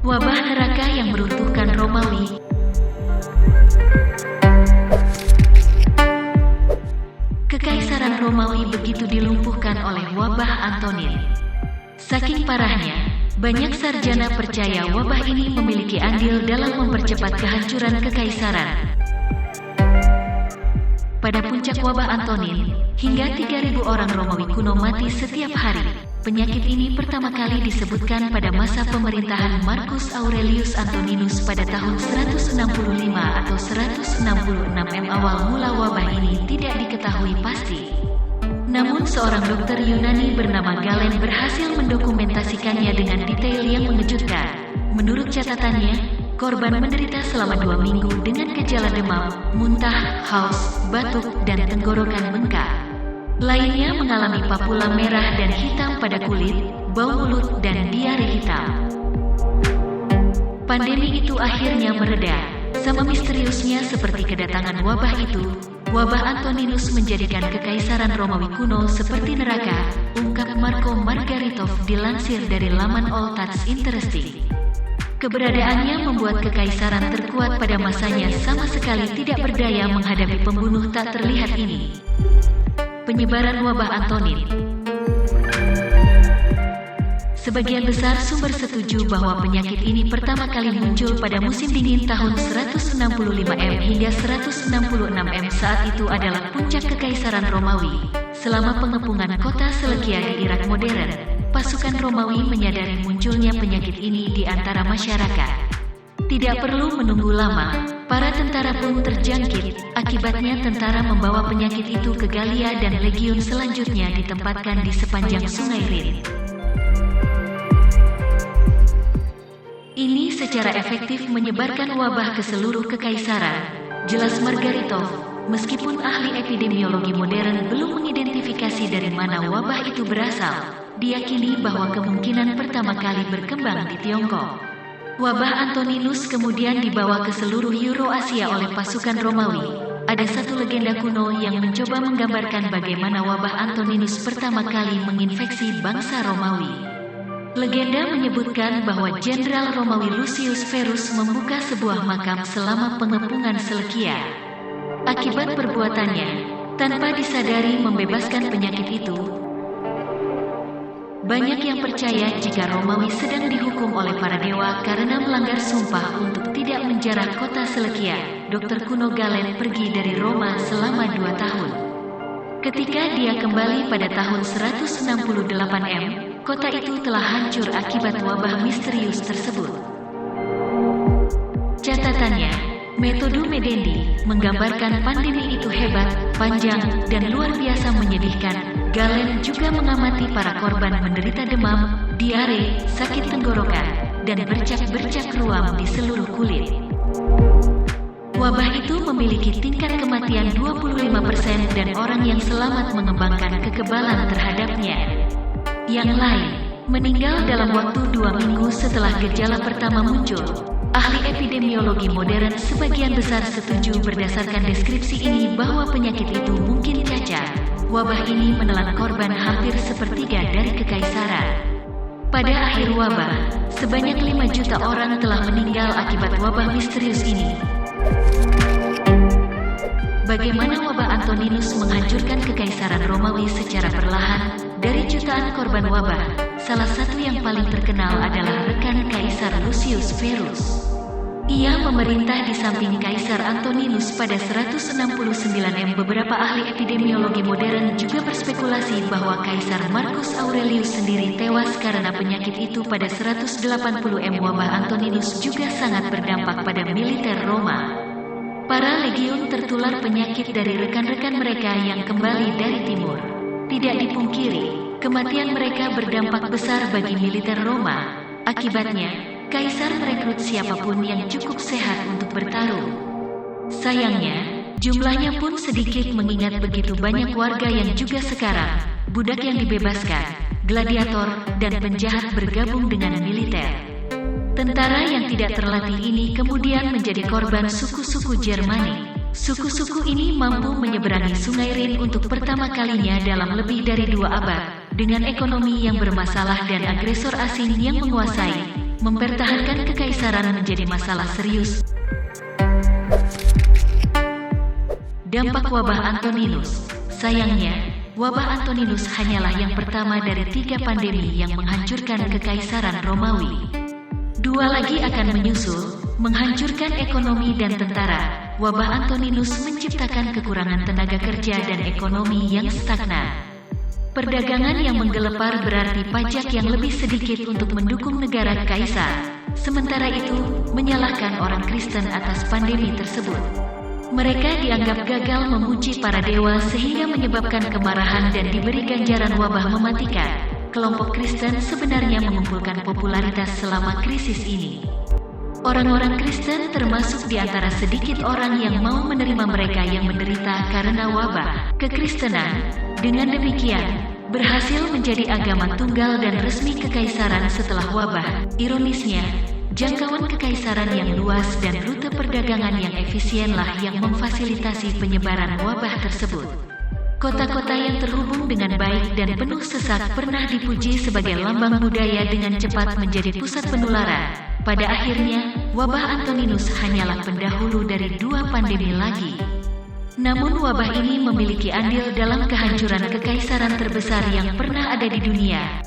Wabah neraka yang meruntuhkan Romawi. Kekaisaran Romawi begitu dilumpuhkan oleh wabah Antonin. Saking parahnya, banyak sarjana percaya wabah ini memiliki andil dalam mempercepat kehancuran kekaisaran. Pada puncak wabah Antonin, hingga 3.000 orang Romawi kuno mati setiap hari. Penyakit ini pertama kali disebutkan pada masa pemerintahan Marcus Aurelius Antoninus pada tahun 165 atau 166 awal mula wabah ini tidak diketahui pasti. Namun seorang dokter Yunani bernama Galen berhasil mendokumentasikannya dengan detail yang mengejutkan. Menurut catatannya, korban menderita selama 2 minggu dengan gejala demam, muntah, haus, batuk, dan tenggorokan bengkak. Lainnya mengalami papula merah dan hitam pada kulit, bau mulut, dan diare hitam. Pandemi itu akhirnya mereda. Sama misteriusnya seperti kedatangan wabah itu, wabah Antoninus menjadikan kekaisaran Romawi kuno seperti neraka, ungkap Marco Margaritov dilansir dari laman All That's Interesting. Keberadaannya membuat kekaisaran terkuat pada masanya sama sekali tidak berdaya menghadapi pembunuh tak terlihat ini. Penyebaran wabah Antonin. Sebagian besar sumber setuju bahwa penyakit ini pertama kali muncul pada musim dingin tahun 165 M hingga 166 M. Saat itu adalah puncak kekaisaran Romawi. Selama pengepungan kota Selekia di Irak modern, pasukan Romawi menyadari munculnya penyakit ini di antara masyarakat. Tidak perlu menunggu lama, para tentara pun terjangkit. Akibatnya tentara membawa penyakit itu ke Galia dan legiun selanjutnya ditempatkan di sepanjang sungai Rin. Ini secara efektif menyebarkan wabah ke seluruh kekaisaran, jelas Margaritov. Meskipun ahli epidemiologi modern belum mengidentifikasi dari mana wabah itu berasal, diyakini bahwa kemungkinan pertama kali berkembang di Tiongkok. Wabah Antoninus kemudian dibawa ke seluruh Eurasia oleh pasukan Romawi. Ada satu legenda kuno yang mencoba menggambarkan bagaimana wabah Antoninus pertama kali menginfeksi bangsa Romawi. Legenda menyebutkan bahwa Jenderal Romawi Lucius Verus membuka sebuah makam selama pengepungan Selekia. Akibat perbuatannya, tanpa disadari membebaskan penyakit itu, banyak yang percaya jika Romawi sedang dihukum oleh para dewa karena melanggar sumpah untuk tidak menjarah kota Selekia. Dokter kuno Galen pergi dari Roma selama 2 tahun. Ketika dia kembali pada tahun 168 M, kota itu telah hancur akibat wabah misterius tersebut. Catatannya, metode Medendi menggambarkan pandemi itu hebat, panjang, dan luar biasa menyedihkan. Galen juga mengamati para korban menderita demam, diare, sakit tenggorokan, dan bercak-bercak ruam di seluruh kulit. Wabah itu memiliki tingkat kematian 25% dan orang yang selamat mengembangkan kekebalan terhadapnya. Yang lain, meninggal dalam waktu 2 minggu setelah gejala pertama muncul. Ahli epidemiologi modern sebagian besar setuju berdasarkan deskripsi ini bahwa penyakit itu mungkin cacar. Wabah ini menelan korban hampir sepertiga dari kekaisaran. Pada akhir wabah, sebanyak 5 juta orang telah meninggal akibat wabah misterius ini. Bagaimana wabah Antoninus menghancurkan kekaisaran Romawi secara perlahan? Dari jutaan korban wabah, salah satu yang paling terkenal adalah rekan Kaisar Lucius Verus. Ia memerintah di samping Kaisar Antoninus pada 169 M. Beberapa ahli epidemiologi modern juga berspekulasi bahwa Kaisar Marcus Aurelius sendiri tewas karena penyakit itu pada 180 M. Wabah Antoninus juga sangat berdampak pada militer Roma. Para legiun tertular penyakit dari rekan-rekan mereka yang kembali dari timur. Tidak dipungkiri, kematian mereka berdampak besar bagi militer Roma. Akibatnya, Kaisar merekrut siapapun yang cukup sehat untuk bertarung. Sayangnya, jumlahnya pun sedikit mengingat begitu banyak warga yang juga sekarang, budak yang dibebaskan, gladiator, dan penjahat bergabung dengan militer. Tentara yang tidak terlatih ini kemudian menjadi korban suku-suku Jermanik. Suku-suku ini mampu menyeberangi Sungai Rin untuk pertama kalinya dalam lebih dari 2 abad, dengan ekonomi yang bermasalah dan agresor asing yang menguasai. mempertahankan kekaisaran menjadi masalah serius. Dampak wabah Antoninus. Sayangnya, wabah Antoninus hanyalah yang pertama dari 3 pandemi yang menghancurkan kekaisaran Romawi. 2 lagi akan menyusul, menghancurkan ekonomi dan tentara. Wabah Antoninus menciptakan kekurangan tenaga kerja dan ekonomi yang stagnan. Perdagangan yang menggelepar berarti pajak yang lebih sedikit untuk mendukung negara kaisar. Sementara itu, menyalahkan orang Kristen atas pandemi tersebut. Mereka dianggap gagal memuji para dewa sehingga menyebabkan kemarahan dan diberi ganjaran wabah mematikan. Kelompok Kristen sebenarnya mengumpulkan popularitas selama krisis ini. Orang-orang Kristen termasuk di antara sedikit orang yang mau menerima mereka yang menderita karena wabah. Kekristenan, dengan demikian, berhasil menjadi agama tunggal dan resmi kekaisaran setelah wabah. Ironisnya, jangkauan kekaisaran yang luas dan rute perdagangan yang efisienlah yang memfasilitasi penyebaran wabah tersebut. Kota-kota yang terhubung dengan baik dan penuh sesak pernah dipuji sebagai lambang budaya dengan cepat menjadi pusat penularan. Pada akhirnya, wabah Antoninus hanyalah pendahulu dari 2 pandemi lagi. Namun wabah ini memiliki andil dalam kehancuran kekaisaran terbesar yang pernah ada di dunia.